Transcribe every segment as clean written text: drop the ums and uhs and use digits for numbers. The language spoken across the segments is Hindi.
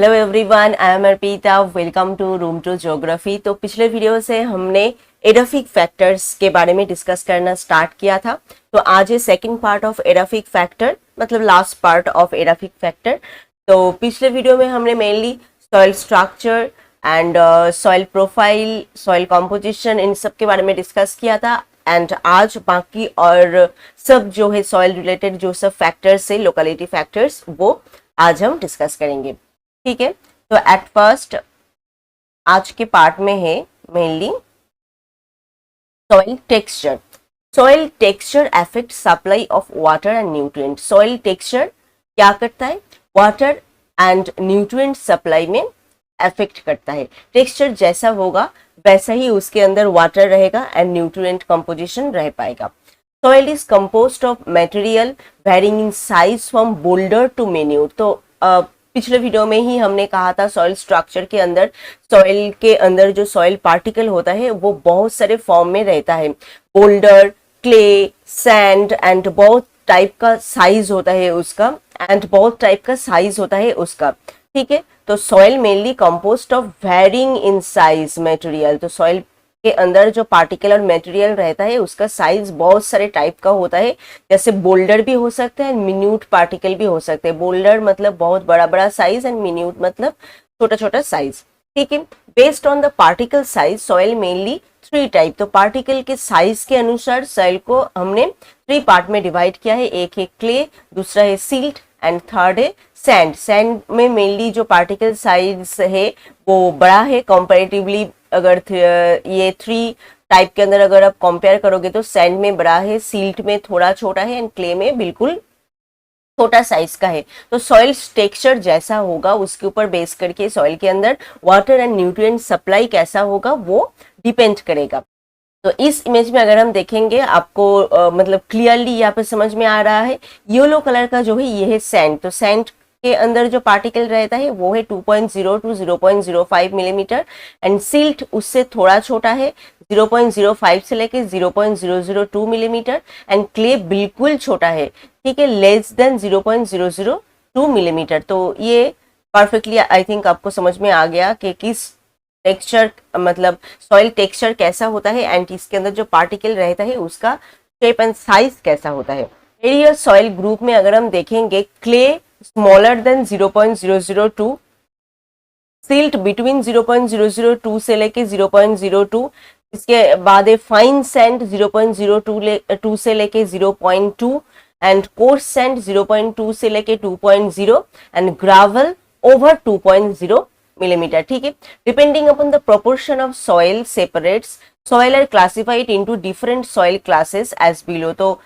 Hello everyone, I am Arpita. Welcome to Room to Geography. तो पिछले वीडियो से हमने एडाफिक फैक्टर्स के बारे में डिस्कस करना स्टार्ट किया था। तो आज है second part of edaphic factor, मतलब last part of edaphic factor. तो पिछले वीडियो में हमने mainly soil structure and soil profile, soil composition, इन सब के बारे में डिस्कस किया था। एंड आज बाकी और सब जो है सॉइल रिलेटेड जो सब फैक्टर्स है, लोकेलिटी फैक्टर्स, वो आज हम डिस्कस करेंगे। ठीक है, तो एट फर्स्ट आज के पार्ट में है mainly soil texture. Soil texture affect supply of water and nutrient. Soil texture क्या करता है? वाटर एंड न्यूट्रिएंट सप्लाई में अफेक्ट करता है। टेक्सचर जैसा होगा वैसा ही उसके अंदर वाटर रहेगा एंड न्यूट्रिएंट कंपोजिशन रह पाएगा। Soil is composed of material varying in size from boulder to minute. तो पिछले वीडियो में ही हमने कहा था सॉइल स्ट्रक्चर के अंदर, सॉइल के अंदर जो सॉइल पार्टिकल होता है वो बहुत सारे फॉर्म में रहता है। बोल्डर, क्ले, सैंड एंड बहुत टाइप का साइज होता है उसका, ठीक है। तो soil mainly composed of varying in size material. तो सॉइल के अंदर जो पार्टिकल और मटेरियल रहता है उसका साइज बहुत सारे टाइप का होता है। जैसे बोल्डर भी हो सकता है, मिन्यूट पार्टिकल भी हो सकते हैं। बोल्डर मतलब बहुत बड़ा बड़ा साइज एंड मिन्यूट मतलब छोटा छोटा साइज। ठीक है, based on the particle size soil mainly three type. तो पार्टिकल के साइज के अनुसार सॉइल को हमने थ्री पार्ट में डिवाइड किया है। एक है क्ले, दूसरा है सिल्ट एंड थर्ड है सैंड। सैंड में मेनली जो पार्टिकल साइज है वो बड़ा है कंपैरेटिवली। अगर ये थ्री टाइप के अंदर अगर आप कंपेयर करोगे तो सैंड में बड़ा है, सिल्ट में थोड़ा छोटा है एंड क्ले में बिल्कुल छोटा साइज का है। तो सॉइल टेक्सचर जैसा होगा उसके ऊपर बेस करके सॉइल के अंदर वाटर एंड न्यूट्रिएंट सप्लाई कैसा होगा वो डिपेंड करेगा। तो इस इमेज में अगर हम देखेंगे आपको मतलब क्लियरली यहाँ पे समझ में आ रहा है। येलो कलर का जो है ये है सैंड। तो सैंड के अंदर जो पार्टिकल रहता है वो है 2.0 टू 0.05 मिलीमीटर एंड सिल्ट उससे थोड़ा छोटा है, 0.05 से लेके 0.002 मिलीमीटर एंड क्ले बिल्कुल छोटा है, ठीक है, लेस देन 0.002 मिलीमीटर। तो ये परफेक्टली आई थिंक आपको समझ में आ गया कि किस टेक्सचर मतलब सॉइल टेक्सचर कैसा होता है एंड इसके अंदर जो पार्टिकल रहता है उसका शेप एंड साइज कैसा होता है। एरियल सॉइल ग्रुप में अगर हम देखेंगे clay smaller than 0.002, silt between 0.002 से लेके 0.02, इसके बाद है फाइन सैंड 0.02 से लेके 0.2 एंड कोर्स सैंड 0.2 से लेके 2.0 एंड ग्रावल ओवर 2.0 मिलीमीटर। ठीक है, depending upon the proportion of soil separates soil are classified into different soil classes as below. तो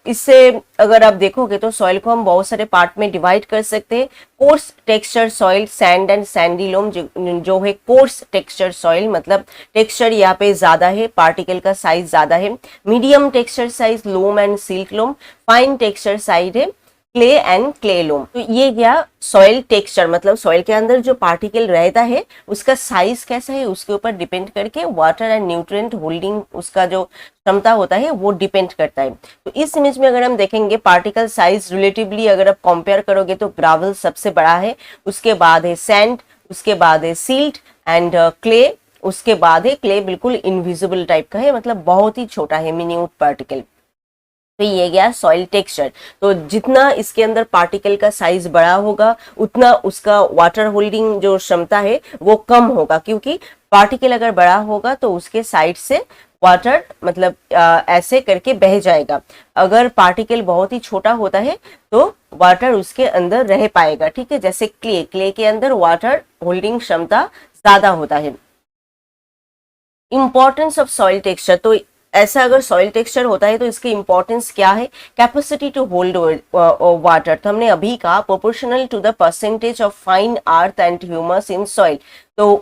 इससे अगर आप देखोगे तो सॉइल को हम बहुत सारे पार्ट में डिवाइड कर सकते हैं। Coarse texture soil, sand and sandy loam, जो है कोर्स टेक्सचर सॉइल मतलब टेक्सचर यहाँ पे ज्यादा है, पार्टिकल का साइज ज्यादा है। Medium texture size loam and silk loam, fine texture size है क्ले एंड क्ले लोम। तो ये गया सॉइल टेक्सचर, मतलब सॉइल के अंदर जो पार्टिकल रहता है उसका साइज कैसा है उसके ऊपर डिपेंड करके वाटर एंड न्यूट्रिएंट होल्डिंग उसका जो क्षमता होता है वो डिपेंड करता है। तो इस इमेज में अगर हम देखेंगे पार्टिकल साइज रिलेटिवली अगर आप कंपेयर करोगे तो ग्रावल सबसे बड़ा है, उसके बाद है सैंड, उसके बाद है सिल्ट एंड क्ले, उसके बाद है क्ले बिल्कुल इनविजिबल टाइप का है, मतलब बहुत ही छोटा है, मिन्यूट पार्टिकल। तो ये गया सॉइल टेक्सचर। तो जितना इसके अंदर पार्टिकल का साइज बड़ा होगा उतना उसका वाटर होल्डिंग जो क्षमता है वो कम होगा, क्योंकि पार्टिकल अगर बड़ा होगा तो उसके साइड से वाटर मतलब ऐसे करके बह जाएगा। अगर पार्टिकल बहुत ही छोटा होता है तो वाटर उसके अंदर रह पाएगा। ठीक है, जैसे क्ले के अंदर वाटर होल्डिंग क्षमता ज्यादा होता है। इंपॉर्टेंस ऑफ सॉइल टेक्सचर, तो ऐसा अगर सॉइल टेक्सचर होता है तो इसकी इंपॉर्टेंस क्या है? Capacity to hold water. तो हमने अभी कहा proportional to the percentage of fine earth and humus in soil. तो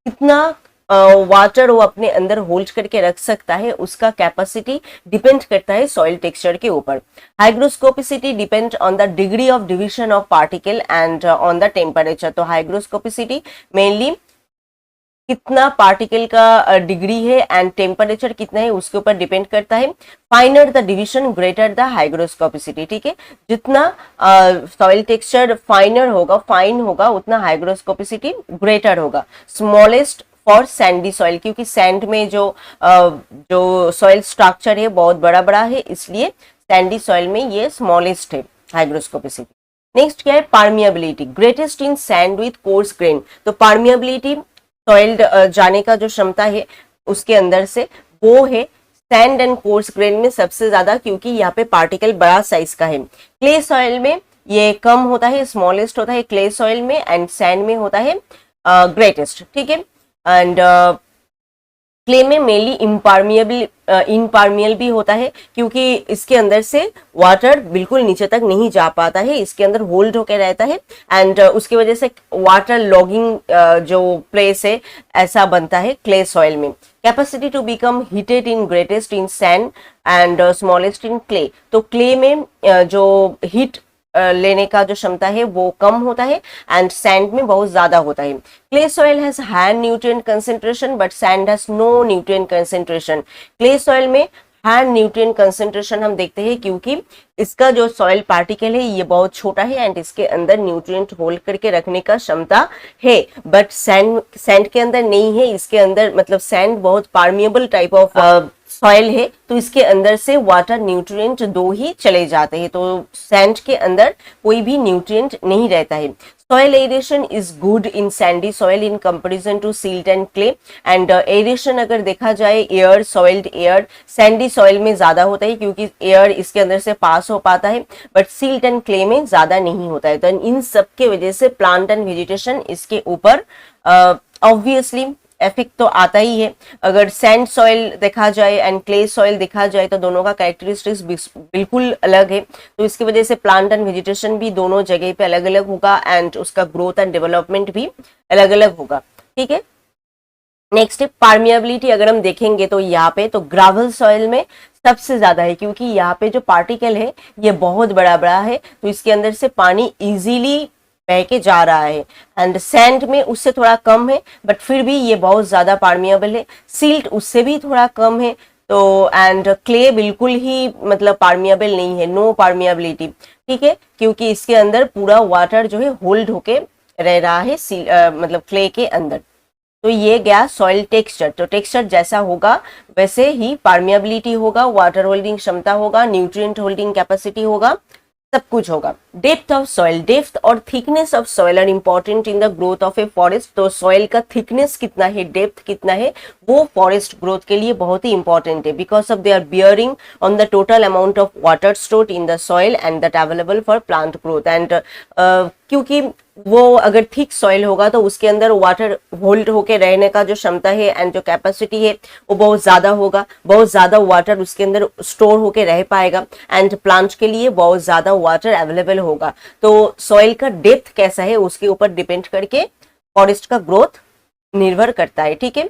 कितना वाटर वो अपने अंदर होल्ड करके रख सकता है उसका कैपेसिटी डिपेंड करता है सॉइल टेक्सचर के ऊपर। Hygroscopicity depend on the degree of division of particle and on the temperature. तो हाइग्रोस्कोपिसिटी मेनली कितना पार्टिकल का डिग्री है एंड टेम्परेचर कितना है उसके ऊपर डिपेंड करता है। फाइनर the division greater the hygroscopicity, ठीक है, जितना सॉइल टेक्सचर फाइनर होगा, फाइन होगा, उतना हाइग्रोस्कोपिसिटी ग्रेटर होगा। स्मॉलेस्ट फॉर सैंडी सॉइल, क्योंकि सैंड में जो सॉइल स्ट्रक्चर है बहुत बड़ा बड़ा है, इसलिए सैंडी सॉइल में ये स्मॉलेस्ट है हाइग्रोस्कोपिसिटी। नेक्स्ट क्या है, permeability, greatest in sand with coarse grain. तो पार्मियाबिलिटी सॉइल जाने का जो क्षमता है उसके अंदर से, वो है सैंड एंड कोर्स ग्रेन में सबसे ज्यादा, क्योंकि यहाँ पे पार्टिकल बड़ा साइज का है। क्ले सॉइल में ये कम होता है, स्मॉलेस्ट होता है क्ले सॉइल में, एंड सैंड में होता है ग्रेटेस्ट, ठीक है। एंड क्ले में मेनली इम्पार्मियल भी होता है, क्योंकि इसके अंदर से वाटर बिल्कुल नीचे तक नहीं जा पाता है, इसके अंदर होल्ड होकर रहता है, एंड उसकी वजह से वाटर लॉगिंग जो प्लेस है ऐसा बनता है क्ले सॉइल में। Capacity to become heated in greatest in sand and smallest in clay. तो क्ले में जो हीट लेने का जो क्षमता है वो कम होता है, एंड सैंड में बहुत ज्यादा होता है। Clay soil has high nutrient concentration but sand has no nutrient concentration. Clay soil में हाई न्यूट्रिएंट कंसेंट्रेशन हम देखते हैं, क्योंकि इसका जो सॉइल पार्टिकल है ये बहुत छोटा है एंड इसके अंदर न्यूट्रिएंट होल्ड करके रखने का क्षमता है, बट सैंड के अंदर नहीं है। इसके अंदर मतलब सैंड बहुत पार्मिएबल टाइप ऑफ सॉइल है, तो इसके अंदर से वाटर न्यूट्रिएंट दो ही चले जाते हैं, तो सैंड के अंदर कोई भी न्यूट्रिएंट नहीं रहता है। Soil aeration is good in sandy soil in comparison to silt and clay. And aeration अगर देखा जाए, air, soiled air sandy soil में ज्यादा होता है, क्योंकि एयर इसके अंदर से पास हो पाता है, बट सिल्ट एंड क्ले में ज्यादा नहीं होता है। तो इन सब के वजह से प्लांट एंड वेजिटेशन इसके ऊपर ऑब्वियसली इफेक्ट तो आता ही है। अगर सैंड सॉइल देखा जाए एंड क्ले सॉइल देखा जाए तो दोनों का कैरेक्टरिस्टिक्स बिल्कुल अलग है, तो इसकी वजह से प्लांट एंड वेजिटेशन भी दोनों जगह पे अलग अलग होगा, एंड उसका ग्रोथ एंड डेवलपमेंट भी अलग अलग होगा, ठीक है। नेक्स्ट है पार्मियाबिलिटी। अगर हम देखेंगे तो यहाँ पे तो ग्रावल सॉइल में सबसे ज्यादा है, क्योंकि यहाँ पे जो पार्टिकल है ये बहुत बड़ा बड़ा है, तो इसके अंदर से पानी इजीली बह के जा रहा है। एंड सैंड में उससे थोड़ा कम है, बट फिर भी ये बहुत ज्यादा पार्मिएबल है। सिल्ट उससे भी थोड़ा कम है, तो एंड क्ले बिल्कुल ही मतलब पार्मिएबल नहीं है, नो पार्मिएबिलिटी, ठीक है, क्योंकि इसके अंदर पूरा वाटर जो है होल्ड होके रह रहा है मतलब क्ले के अंदर। तो ये गया सॉइल टेक्सचर। तो टेक्सचर जैसा होगा वैसे ही पार्मिएबिलिटी होगा, वाटर होल्डिंग क्षमता होगा, न्यूट्रिएंट होल्डिंग कैपेसिटी होगा, सब कुछ होगा। डेप्थ ऑफ सॉइल, डेप्थ और thickness of soil are important in the growth of a forest. तो सॉइल का थिकनेस कितना है, डेप्थ कितना है, वो फॉरेस्ट ग्रोथ के लिए बहुत ही इंपॉर्टेंट है, because of they are bearing on the total amount of water stored in the soil and that available for plant growth. And क्योंकि वो अगर थिक सॉइल होगा तो उसके अंदर वाटर होल्ड होके रहने का जो क्षमता है एंड जो कैपेसिटी है वो बहुत ज्यादा होगा, बहुत ज्यादा वाटर उसके अंदर स्टोर होके रह पाएगा, एंड प्लांट के लिए बहुत ज्यादा वाटर अवेलेबल होगा। तो सॉइल का डेप्थ कैसा है उसके ऊपर डिपेंड करके फॉरेस्ट का ग्रोथ निर्भर करता है, ठीक है।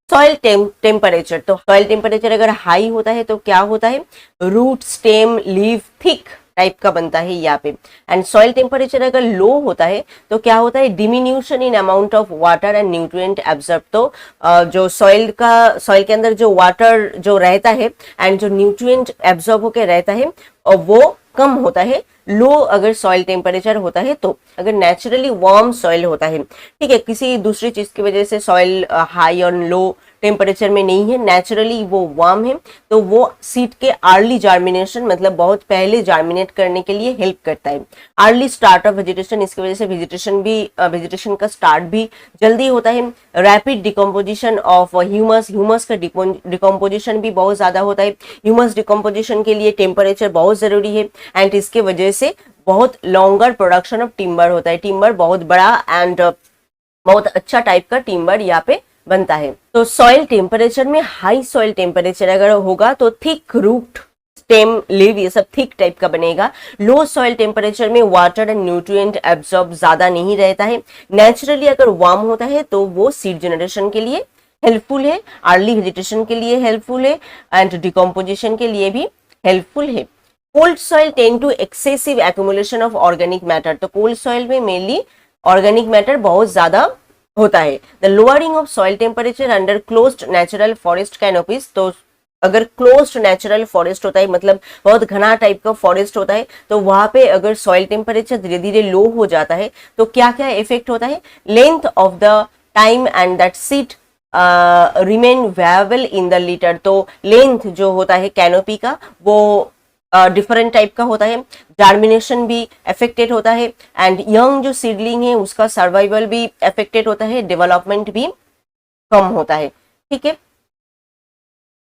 सॉइल टेम्परेचर, तो सॉइल टेम्परेचर अगर हाई होता है तो क्या होता है, root, stem, leave thick type का बनता है यहाँ पे। एंड सॉइल टेम्परेचर अगर लो होता है तो क्या होता है, diminution in amount of water and nutrient absorb. तो जो सॉइल के अंदर जो वाटर जो रहता है एंड जो न्यूट्रिएंट एब्जॉर्ब होके रहता है और वो कम होता है लो अगर सॉइल टेम्परेचर होता है। तो अगर नेचुरली वार्म सॉइल होता है, ठीक है, किसी दूसरी चीज की वजह से सॉइल हाई और लो टेम्परेचर में नहीं है, नेचुरली वो वार्म है, तो वो सीड के अर्ली जार्मिनेशन मतलब बहुत पहले जार्मिनेट करने के लिए हेल्प करता है। अर्ली स्टार्ट ऑफ वेजिटेशन, इसकी वजह से वेजिटेशन का स्टार्ट भी जल्दी होता है। रैपिड डिकम्पोजिशन ऑफ ह्यूमस का डिकम्पोजिशन भी बहुत ज्यादा होता है। ह्यूमस डिकम्पोजिशन के लिए टेम्परेचर बहुत जरूरी है, एंड इसके वजह से बहुत लॉन्गर प्रोडक्शन ऑफ टिम्बर होता है। टिम्बर बहुत बड़ा एंड बहुत अच्छा टाइप का टिम्बर यहाँ पे बनता है। तो सॉइल टेम्परेचर में हाई सॉइल टेम्परेचर अगर होगा तो थिक रूट, स्टेम, लीव ये सब थिक टाइप का बनेगा। लो सॉइल टेम्परेचर में वाटर एंड न्यूट्रिएंट एब्जॉर्ब ज्यादा नहीं रहता है। नेचुरली अगर वार्म होता है तो वो सीड जनरेशन के लिए हेल्पफुल है, अर्ली वेजिटेशन के लिए हेल्पफुल है, एंड डिकम्पोजिशन के लिए भी हेल्पफुल है। Cold soil tend to excessive accumulation of organic matter. तो कोल्ड सॉइल में मेनली ऑर्गेनिक मैटर बहुत ज्यादा होता है। The lowering of soil temperature under closed natural forest canopies, तो अगर क्लोज्ड नेचुरल फॉरेस्ट होता है मतलब बहुत घना टाइप का फॉरेस्ट होता है, तो वहां पे अगर सॉइल टेम्परेचर धीरे धीरे लो हो जाता है तो क्या क्या इफेक्ट होता है, length of the time and that seat remain variable in the litre, तो लेंथ जो होता है कैनोपी का वो डिफरेंट टाइप का होता है, जर्मिनेशन भी अफेक्टेड होता है, एंड यंग जो सीडलिंग है उसका सर्वाइवल भी अफेक्टेड होता है, डेवलपमेंट भी कम होता है। ठीक है,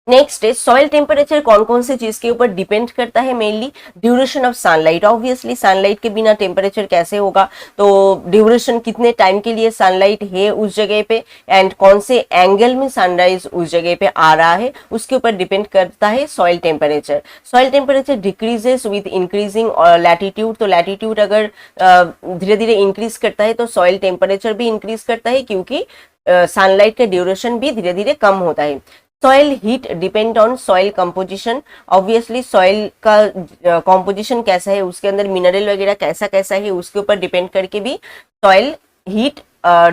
नेक्स्ट है सॉइल टेम्परेचर कौन कौन से चीज के ऊपर डिपेंड करता है, mainly duration of sunlight. Obviously sunlight के बिना टेम्परेचर कैसे होगा, तो ड्यूरेशन कितने टाइम के लिए सनलाइट है उस जगह पे, एंड कौन से एंगल में सनराइज उस जगह पे आ रहा है उसके ऊपर डिपेंड करता है soil temperature. Soil temperature decreases with increasing latitude, तो लैटिट्यूड अगर धीरे धीरे इंक्रीज करता है तो सॉइल टेम्परेचर भी इंक्रीज करता है, क्योंकि सनलाइट का ड्यूरेशन भी धीरे धीरे कम होता है। Soil heat depend on soil composition, obviously soil का कंपोजिशन कैसा है, उसके अंदर मिनरल वगैरह कैसा कैसा है उसके ऊपर डिपेंड करके भी सॉइल हीट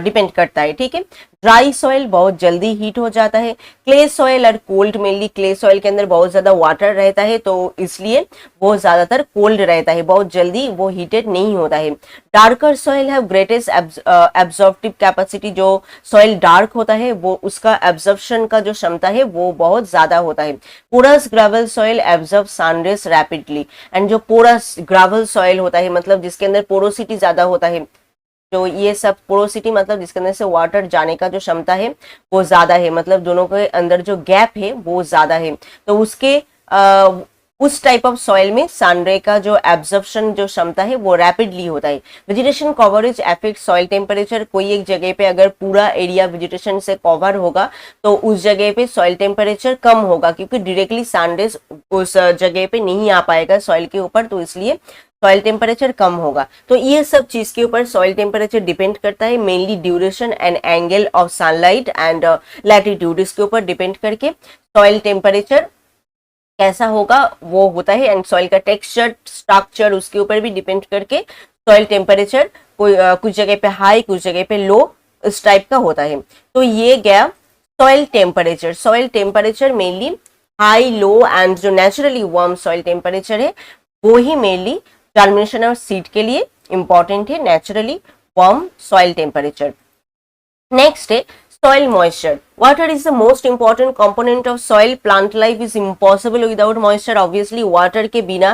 डिपेंड करता है। ठीक है, ड्राई सॉइल बहुत जल्दी हीट हो जाता है, क्ले सॉइल और कोल्ड, मेनली क्ले सॉइल के अंदर बहुत ज्यादा वाटर रहता है तो इसलिए वो ज्यादातर कोल्ड रहता है, बहुत जल्दी वो हीटेड नहीं होता है। Darker soil have greatest absorptive capacity, जो सॉइल डार्क होता है वो उसका एब्जॉर्प्शन का जो क्षमता है वो बहुत ज्यादा होता है। Porous gravel soil absorb sunrays rapidly, and जो पोरस ग्रेवल सॉइल होता है मतलब जिसके अंदर पोरोसिटी ज्यादा होता है, जो ये सब पोरोसिटी मतलब जिसके अंदर से वाटर जाने का जो क्षमता है वो ज्यादा है, मतलब दोनों के अंदर जो गैप है वो ज्यादा है, तो उसके उस टाइप ऑफ सॉइल में सनरे का जो एब्जॉर्प्शन जो क्षमता है वो रैपिडली होता है। Vegetation coverage affect soil temperature, कोई एक जगह पे अगर पूरा एरिया वेजिटेशन से कवर होगा तो उस जगह पे सॉइल टेम्परेचर कम होगा, क्योंकि डायरेक्टली सनरेज उस जगह पे नहीं आ पाएगा सॉइल के ऊपर, तो इसलिए सॉइल टेम्परेचर कम होगा। तो ये सब चीज के ऊपर सॉइल टेम्परेचर डिपेंड करता है, mainly duration and angle of sunlight and latitude, इसके ऊपर डिपेंड करके सॉइल टेम्परेचर कैसा होगा वो होता है, एंड सॉइल का टेक्सचर स्ट्रक्चर उसके ऊपर भी डिपेंड करके सॉइल टेम्परेचर कुछ जगह पे हाई कुछ जगह पे लो इस टाइप का होता है। तो ये गया soil temperature. Soil temperature mainly high low and जो नेचुरली वार्म सॉइल टेम्परेचर है वो ही मेनली जर्मिनेशन और सीड के लिए इंपॉर्टेंट है, naturally warm soil temperature. Next है soil moisture. Water is the most important component of soil. Plant life is impossible without moisture. Obviously water के बिना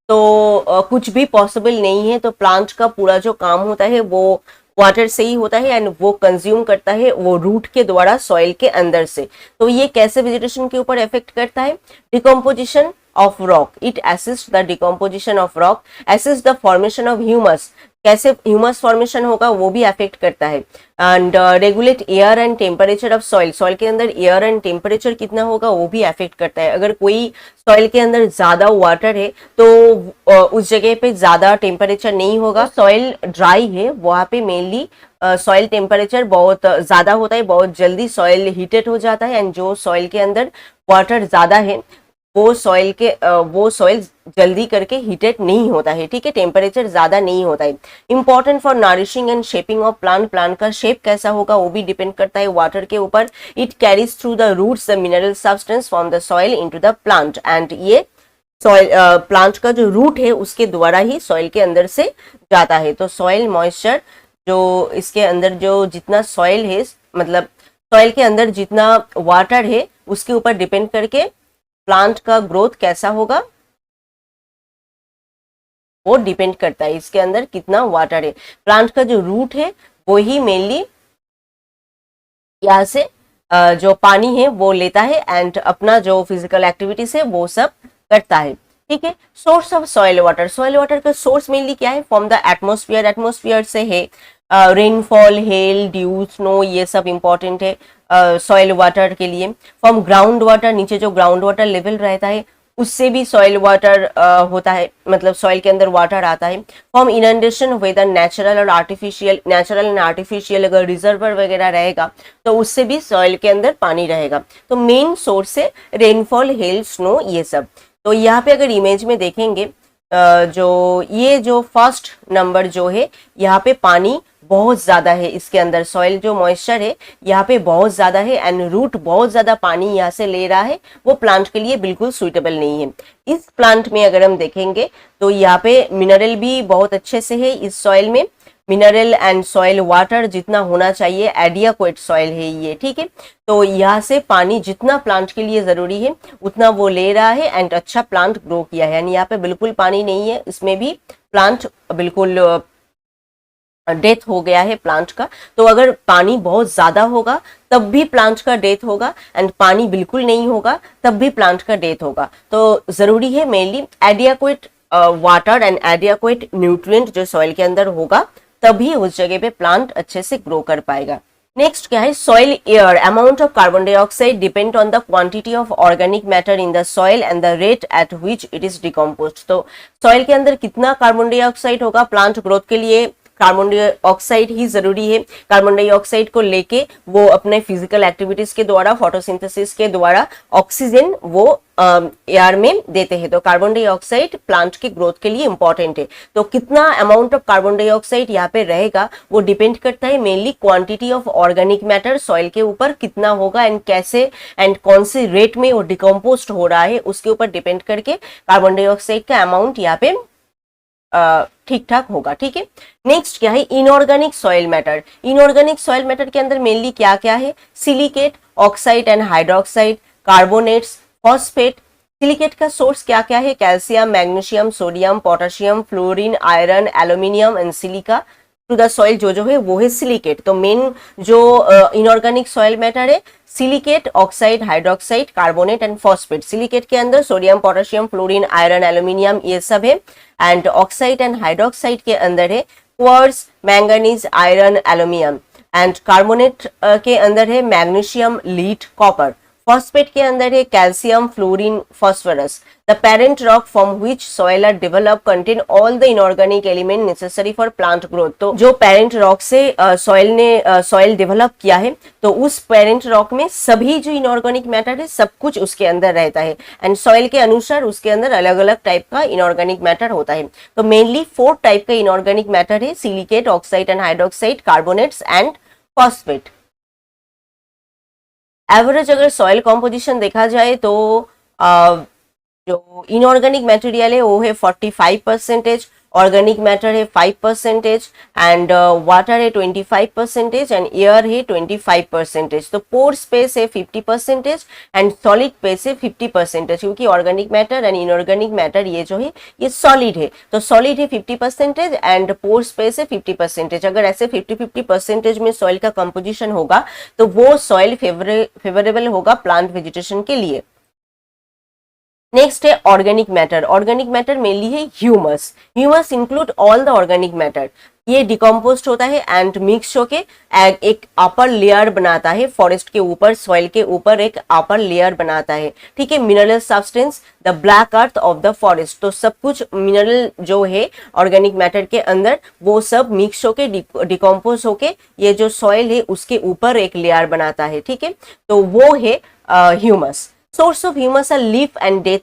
तो कुछ भी पॉसिबल नहीं है, तो प्लांट का पूरा जो काम होता है वो वाटर से ही होता है, एंड वो कंज्यूम करता है वो रूट के द्वारा सॉइल के अंदर से। तो ये कैसे वेजिटेशन के ऊपर इफेक्ट करता है, decomposition of rock, it assist the decomposition of rock, assist the formation of humus, कैसे ह्यूमस फॉर्मेशन होगा वो भी अफेक्ट करता है, and regulate air and temperature of soil, soil के अंदर एयर एंड टेम्परेचर कितना होगा वो भी अफेक्ट करता है। अगर कोई सॉइल के अंदर ज्यादा वाटर है तो उस जगह पे ज्यादा टेम्परेचर नहीं होगा, सॉइल ड्राई है वहां पे मेनली सॉइल टेम्परेचर बहुत ज्यादा होता है, बहुत जल्दी सॉइल हीटेड हो जाता है, एंड जो सॉइल के अंदर वाटर ज्यादा है वो सॉइल जल्दी करके हीटेड नहीं होता है। ठीक है, टेम्परेचर ज्यादा नहीं होता है। Important for nourishing and shaping of plant, plant का शेप कैसा होगा वो भी डिपेंड करता है वाटर के ऊपर। It carries through the roots the mineral substance from the soil into the plant, and ये सॉइल प्लांट का जो रूट है उसके द्वारा ही सॉइल के अंदर से जाता है। तो सॉइल मॉइस्चर जो इसके अंदर जो जितना सॉइल है मतलब सॉइल के अंदर जितना वाटर है उसके ऊपर डिपेंड करके प्लांट का ग्रोथ कैसा होगा वो डिपेंड करता है, इसके अंदर कितना वाटर है। प्लांट का जो रूट है वो ही मेनली यहाँ से जो पानी है वो लेता है एंड अपना जो फिजिकल एक्टिविटीज है वो सब करता है। ठीक है, source of soil water, soil water का सोर्स मेनली क्या है, फ्रॉम द एटमोस्फियर, एटमोस्फियर से है रेनफॉल, हेल, ड्यू, स्नो, ये सब इंपॉर्टेंट है सॉइल वाटर के लिए। फ्रॉम ग्राउंड वाटर, नीचे जो ग्राउंड वाटर लेवल रहता है उससे भी सॉइल वाटर होता है, मतलब सॉइल के अंदर वाटर आता है। फ्रॉम इनंडेशन, वेदर नेचुरल और आर्टिफिशियल, नेचुरल एंड आर्टिफिशियल अगर रिजर्वर वगैरह रहेगा तो उससे भी सॉइल के अंदर पानी रहेगा। तो मेन सोर्स है रेनफॉल, हेल, स्नो, ये सब। तो यहाँ पे अगर इमेज में देखेंगे जो ये जो फर्स्ट नंबर जो है यहाँ पे पानी बहुत ज्यादा है, इसके अंदर सॉइल जो मॉइस्चर है यहाँ पे बहुत ज्यादा है एंड रूट बहुत ज्यादा पानी यहाँ से ले रहा है, वो प्लांट के लिए बिल्कुल सुइटेबल नहीं है। इस प्लांट में अगर हम देखेंगे तो यहाँ पे मिनरल भी बहुत अच्छे से है, इस सॉइल में मिनरल एंड सॉइल वाटर जितना होना चाहिए एडिक्वेट सॉइल है ये, ठीक है। तो यहाँ से पानी जितना प्लांट के लिए जरूरी है उतना वो ले रहा है एंड अच्छा प्लांट ग्रो किया है। यानी यहाँ पे बिल्कुल पानी नहीं है, इसमें भी प्लांट बिल्कुल डेथ हो गया है प्लांट का। तो अगर पानी बहुत ज्यादा होगा तब भी प्लांट का डेथ होगा एंड पानी बिल्कुल नहीं होगा तब भी प्लांट का डेथ होगा। तो जरूरी है mainly adequate water and adequate nutrient जो सॉइल के अंदर होगा तभी उस जगह पे प्लांट अच्छे से ग्रो कर पाएगा। नेक्स्ट क्या है, soil air amount of carbon dioxide depend on the quantity of organic matter in the soil and the rate at which it is decomposed. तो सॉइल के अंदर कितना कार्बन डाइऑक्साइड होगा, प्लांट ग्रोथ के लिए कार्बन डाइऑक्साइड ही जरूरी है। कार्बन डाइऑक्साइड को लेके वो अपने फिजिकल एक्टिविटीज के द्वारा फोटोसिंथेसिस के द्वारा ऑक्सीजन वो एयर में देते हैं। तो कार्बन डाइऑक्साइड प्लांट की ग्रोथ के लिए इंपॉर्टेंट है। तो कितना अमाउंट ऑफ कार्बन डाइऑक्साइड यहाँ पे रहेगा वो डिपेंड करता है mainly quantity of organic matter soil के ऊपर कितना होगा एंड कैसे एंड कौन से रेट में वो डिकम्पोज हो रहा है उसके ऊपर डिपेंड करके कार्बन डाइऑक्साइड का अमाउंट यहाँ पे ठीक ठाक होगा, ठीक है। नेक्स्ट क्या है, inorganic soil matter. Inorganic soil matter के अंदर मेनली क्या क्या है, silicate, oxide and hydroxide, carbonates, phosphate. Silicate का सोर्स क्या क्या है, calcium, magnesium, sodium, potassium, fluorine, iron, aluminium and silica to the soil जो है वो है सिलिकेट। तो मेन जो इनऑर्गेनिक सॉइल मैटर है silicate, oxide, hydroxide, carbonate and phosphate. Silicate के अंदर sodium, potassium, fluorine, iron, aluminium ये सब है एंड ऑक्साइड एंड हाइड्रोक्साइड के अंदर है quartz, manganese, iron, aluminium and carbonate के अंदर है मैग्नीशियम, लीड, कॉपर। फॉस्फेट के अंदर है calcium, fluorine, phosphorus. The parent rock from which soil are develop contain all the inorganic element necessary for plant growth. तो जो पेरेंट रॉक से सॉइल डेवलप किया है तो उस पेरेंट रॉक में सभी जो इनऑर्गेनिक मैटर है सब कुछ उसके अंदर रहता है एंड सॉइल के अनुसार उसके अंदर अलग अलग टाइप का इनऑर्गेनिक मैटर होता है। तो मेनली 4 टाइप का इनऑर्गेनिक मैटर है, silicate, oxide and hydroxide, carbonates and phosphate. Average अगर सॉइल कॉम्पोजिशन देखा जाए तो जो इनऑर्गेनिक मटेरियल है वो है 45%, ऑर्गेनिक मैटर है 5% एंड वाटर है 25% एंड एयर है 25%। तो पोर स्पेस है 50% एंड सॉलिड स्पेस है 50%, क्योंकि organic matter and inorganic matter ये जो है ये सॉलिड है। तो सॉलिड है 50% एंड पोर स्पेस है 50%। अगर ऐसे 50-50% में सॉइल का कंपोजिशन होगा तो वो सॉइल फेवरेबल होगा प्लांट वेजिटेशन के लिए। नेक्स्ट है organic matter. Organic matter mainly है humus. Humus include all the organic matter. ये डिकम्पोज होता है एंड मिक्स होके एक अपर लेयर बनाता है फॉरेस्ट के ऊपर, सॉइल के ऊपर एक अपर लेयर बनाता है, ठीक है। Mineral substance, the black earth of the forest. तो सब कुछ मिनरल जो है ऑर्गेनिक मैटर के अंदर वो सब मिक्स होके डिकम्पोज होके ये जो सॉइल है उसके ऊपर एक लेयर बनाता है, ठीक है। तो वो है ह्यूमस। सोर्स ऑफ ह्यूमस है लीफ एंड डेथ।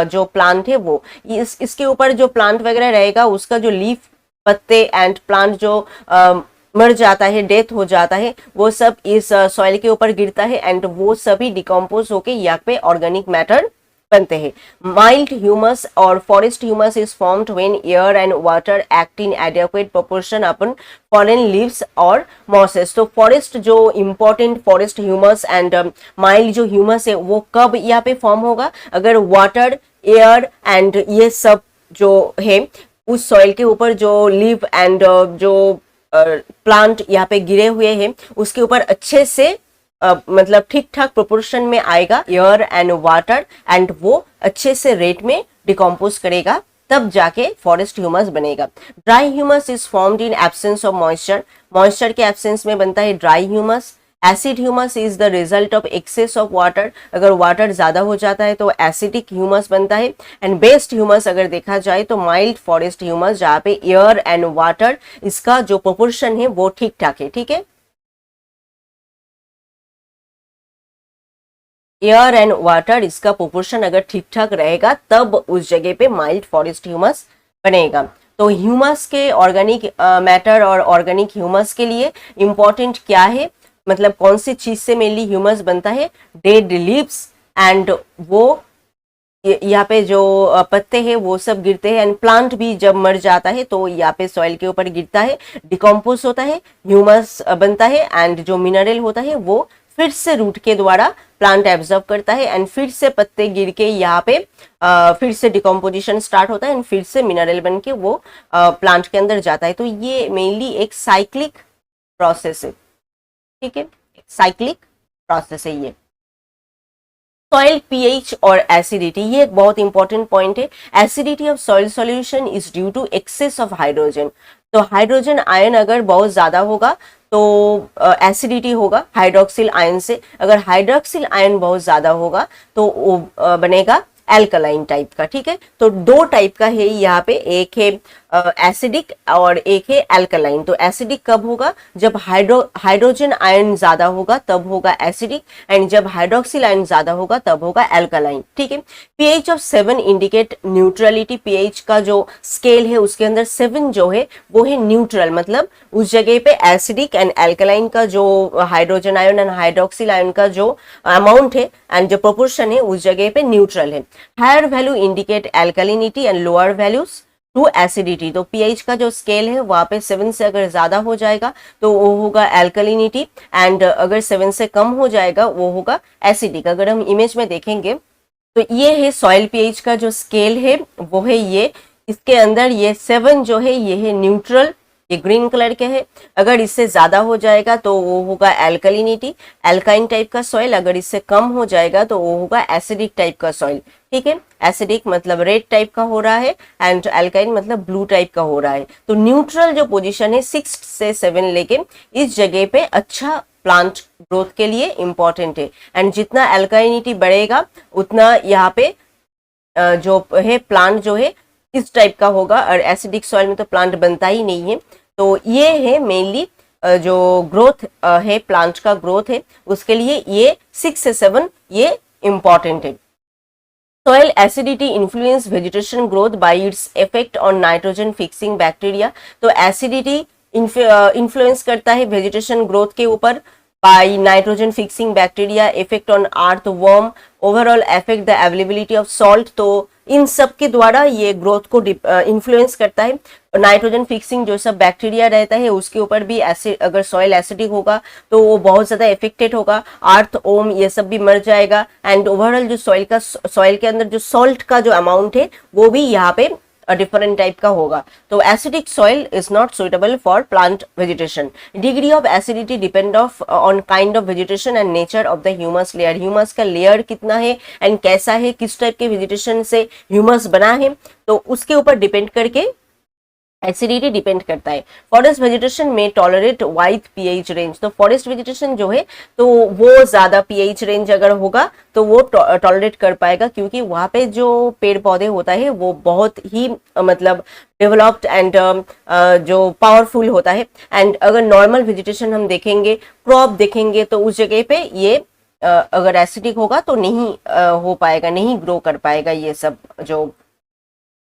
जो प्लांट है वो इसके ऊपर जो प्लांट वगैरह रहेगा उसका जो लीफ, पत्ते एंड प्लांट जो मर जाता है, डेथ हो जाता है, वो सब इस सॉइल के ऊपर गिरता है एंड वो सभी डिकम्पोज होके यहाँ पे ऑर्गेनिक मैटर बनते हैं। माइल्ड ह्यूमस और forest humus is formed when air and water act in adequate proportion upon foreign leaves और मॉसेस। तो फॉरेस्ट जो important forest humus and mild जो ह्यूमस है वो कब यहाँ पे फॉर्म होगा, अगर वाटर, एयर एंड ये सब जो है उस सॉइल के ऊपर जो लीव एंड जो प्लांट यहाँ पे गिरे हुए हैं उसके ऊपर अच्छे से मतलब ठीक ठाक प्रोपोर्शन में आएगा एयर एंड वाटर एंड वो अच्छे से रेट में डिकम्पोज करेगा, तब जाके फॉरेस्ट ह्यूमस बनेगा। Dry humus is formed in absence of moisture. Moisture के एब्सेंस में बनता है dry humus. Acid humus is the result of excess of water. अगर वाटर ज्यादा हो जाता है तो एसिडिक ह्यूमस बनता है। एंड बेस्ट ह्यूमस अगर देखा जाए तो माइल्ड फॉरेस्ट ह्यूमस, जहाँ पे एयर एंड वाटर इसका जो प्रोपोर्शन है वो ठीक ठाक है, ठीक है। एयर एंड वाटर इसका प्रोपोर्शन अगर ठीक ठाक रहेगा तब उस जगह पे माइल्ड फॉरेस्ट ह्यूमस बनेगा। तो ह्यूमस के ऑर्गेनिक मैटर और ऑर्गेनिक ह्यूमस के लिए इंपॉर्टेंट क्या है, मतलब कौन सी चीज से मेनली ह्यूमस बनता है, डेड लीव्स एंड वो यहाँ पे जो पत्ते हैं वो सब गिरते हैं एंड प्लांट भी जब मर जाता है तो यहाँ पे सॉइल के ऊपर गिरता है, डिकम्पोज होता है, ह्यूमस बनता है एंड जो मिनरल होता है वो फिर से रूट के द्वारा प्लांट एब्जॉर्ब करता है एंड फिर से पत्ते गिर के यहाँ पे फिर से डिकम्पोजिशन स्टार्ट होता है एंड फिर से मिनरल बन के वो प्लांट के अंदर जाता है। तो ये मेनली एक साइक्लिक प्रोसेस है, ठीक है, साइक्लिक प्रोसेस है ये। सॉइल पीएच और एसिडिटी, ये एक बहुत इंपॉर्टेंट पॉइंट है। Acidity of soil solution is due to excess of hydrogen. तो हाइड्रोजन आयन अगर बहुत ज्यादा होगा तो एसिडिटी होगा हाइड्रोक्सिल आयन से। अगर हाइड्रोक्सिल आयन बहुत ज्यादा होगा तो वो बनेगा एल्कलाइन टाइप का, ठीक है। तो दो टाइप का है यहाँ पे, एक है एसिडिक और एक है एल्कलाइन। तो एसिडिक कब होगा, जब हाइड्रोजन आयन ज्यादा होगा तब होगा एसिडिक, एंड जब हाइड्रोक्सिल आयन ज्यादा होगा तब होगा एल्कलाइन, ठीक है। PH of 7 indicate neutrality. PH का जो स्केल है उसके अंदर 7 जो है वो है न्यूट्रल, मतलब उस जगह पे एसिडिक एंड एल्कलाइन का जो hydrogen ion and hydroxyl ion का जो अमाउंट है एंड जो प्रोपोर्शन है उस जगह पे न्यूट्रल है। Higher value indicate alkalinity and lower values to acidity. तो पीएच का जो स्केल है वहां पे 7 से अगर ज्यादा हो जाएगा तो वो होगा एल्कलिनिटी एंड अगर 7 से कम हो जाएगा वो होगा एसिडिक। अगर हम इमेज में देखेंगे तो ये है सॉइल पीएच का जो स्केल है वो है ये, इसके अंदर ये 7 जो है ये है न्यूट्रल, ये ग्रीन कलर के है। अगर इससे ज्यादा हो जाएगा तो वो होगा एल्कलिनिटी, एल्काइन टाइप का सॉइल। अगर इससे कम हो जाएगा तो वो होगा एसिडिक टाइप का सॉइल, ठीक है। एसिडिक मतलब रेड टाइप का हो रहा है एंड एल्काइन मतलब ब्लू टाइप का हो रहा है। तो न्यूट्रल जो पोजीशन है 6 से 7 लेके इस जगह पे अच्छा प्लांट ग्रोथ के लिए इंपॉर्टेंट है। एंड जितना एल्काइनिटी बढ़ेगा उतना यहाँ पे जो है प्लांट जो है इस टाइप का होगा, और एसिडिक सॉइल में तो प्लांट बनता ही नहीं है। तो ये है मेनली जो ग्रोथ है, प्लांट का ग्रोथ है उसके लिए ये 6 से 7 ये इंपॉर्टेंट है। Soil acidity influence vegetation growth by its effect on nitrogen fixing bacteria. तो एसिडिटी इन्फ्लुएंस करता है वेजिटेशन ग्रोथ के ऊपर by nitrogen fixing bacteria, effect on earthworm, overall affect the availability of salt। तो इन सब के द्वारा ये ग्रोथ को इन्फ्लुएंस करता है। नाइट्रोजन फिक्सिंग जो सब बैक्टीरिया रहता है उसके ऊपर भी एसिड, अगर सॉइल एसिडिक होगा तो वो बहुत ज्यादा इफेक्टेड होगा, अर्थवर्म ये सब भी मर जाएगा एंड ओवरऑल जो सॉइल के अंदर जो सॉल्ट का जो अमाउंट है वो भी यहाँ पे डिफरेंट टाइप का होगा। तो acidic soil is not suitable for plant vegetation. Degree of acidity depend on kind of vegetation and nature of the humus layer. Humus का लेयर कितना है एंड कैसा है, किस टाइप के वेजिटेशन से ह्यूमस बना है, तो उसके ऊपर डिपेंड करके एसिडिटी डिपेंड करता है। फॉरेस्ट वेजिटेशन में टॉलरेट वाइड पीएच रेंज। तो फॉरेस्ट वेजिटेशन जो है तो वो ज्यादा पीएच रेंज अगर होगा तो वो टॉलरेट कर पाएगा, क्योंकि वहां पे जो पेड़ पौधे होता है वो बहुत ही मतलब डेवलप्ड एंड जो पावरफुल होता है। एंड अगर नॉर्मल वेजिटेशन हम देखेंगे, क्रॉप देखेंगे, तो उस जगह पे ये अगर एसिडिक होगा तो नहीं हो पाएगा, नहीं ग्रो कर पाएगा ये सब जो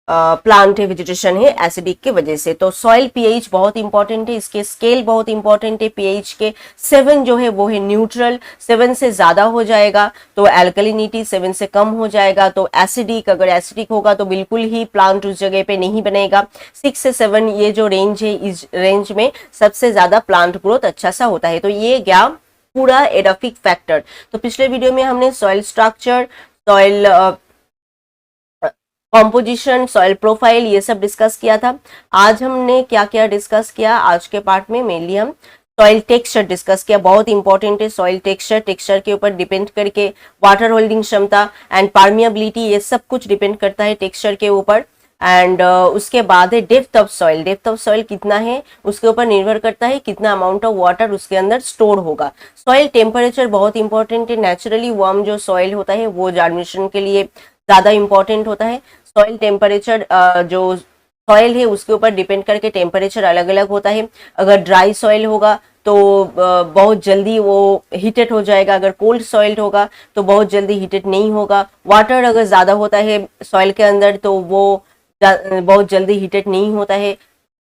प्लांट है, वेजिटेशन है, एसिडिक की वजह से। तो सॉइल पीएच बहुत इंपॉर्टेंट है, इसके स्केल बहुत इंपॉर्टेंट है। पीएच के 7 जो है वो है न्यूट्रल, 7 से ज्यादा हो जाएगा तो एल्कलिनिटी, 7 से कम हो जाएगा तो एसिडिक। अगर एसिडिक होगा तो बिल्कुल ही प्लांट उस जगह पे नहीं बनेगा। 6 से 7 ये जो रेंज है, इस रेंज में सबसे ज्यादा प्लांट ग्रोथ अच्छा सा होता है। तो ये गया पूरा एडोफिक फैक्टर। तो पिछले वीडियो में हमने soil structure, soil composition, soil profile ये सब डिस्कस किया था। आज हमने क्या क्या डिस्कस किया, आज के पार्ट में मेनली हम सॉइल टेक्सचर डिस्कस किया। बहुत इंपॉर्टेंट है सॉइल टेक्सचर। टेक्सचर के ऊपर डिपेंड करके वाटर होल्डिंग क्षमता एंड परमिएबिलिटी ये सब कुछ डिपेंड करता है टेक्सचर के ऊपर। एंड उसके बाद है depth of soil. Depth of soil कितना है उसके ऊपर निर्भर करता है कितना अमाउंट ऑफ वाटर उसके अंदर स्टोर होगा। सॉइल टेम्परेचर बहुत इंपॉर्टेंट है। नेचुरली वार्म जो सॉइल होता है वो जर्मिनेशन के लिए ज्यादा इंपॉर्टेंट होता है। सॉइल टेम्परेचर जो सॉइल है उसके ऊपर डिपेंड करके टेम्परेचर अलग अलग होता है। अगर ड्राई सॉइल होगा तो बहुत जल्दी वो हीटेड हो जाएगा, अगर कोल्ड सॉइल होगा तो बहुत जल्दी हीटेड नहीं होगा। वाटर अगर ज्यादा होता है सॉइल के अंदर तो वो बहुत जल्दी हीटेड नहीं होता है।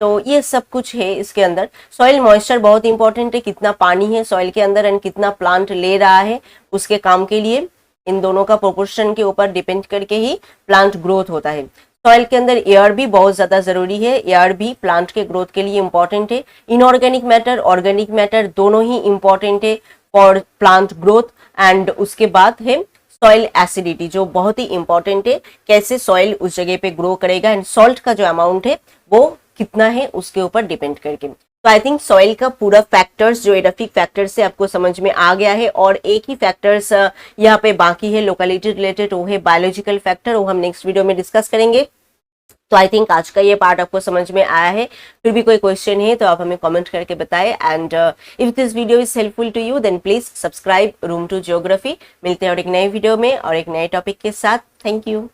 तो ये सब कुछ है इसके अंदर। सॉइल मॉइस्चर बहुत इंपॉर्टेंट है, कितना पानी है सॉइल के अंदर एंड कितना प्लांट ले रहा है उसके काम के लिए, इन दोनों का प्रोपोर्शन के ऊपर डिपेंड करके ही प्लांट ग्रोथ होता है। सॉइल के अंदर एयर भी बहुत ज्यादा जरूरी है, एयर भी प्लांट के ग्रोथ के लिए इंपॉर्टेंट है। इनऑर्गेनिक मैटर, ऑर्गेनिक मैटर दोनों ही इंपॉर्टेंट है फॉर प्लांट ग्रोथ। एंड उसके बाद है सॉइल एसिडिटी, जो बहुत ही इंपॉर्टेंट है, कैसे सॉइल उस जगह पे ग्रो करेगा एंड सॉल्ट का जो अमाउंट है वो कितना है उसके ऊपर डिपेंड करके। तो आई थिंक सॉइल का पूरा फैक्टर्स जो एडाफिक फैक्टर्स है आपको समझ में आ गया है। और एक ही फैक्टर्स यहाँ पे बाकी है लोकेलिटी रिलेटेड, वो है बायोलॉजिकल फैक्टर, वो हम नेक्स्ट वीडियो में डिस्कस करेंगे। तो आई थिंक आज का ये पार्ट आपको समझ में आया है। फिर भी कोई क्वेश्चन है तो आप हमें कमेंट करके बताएं। And if this video is helpful to you then please subscribe Room to Geography. मिलते हैं और एक नए वीडियो में और एक नए टॉपिक के साथ। Thank you.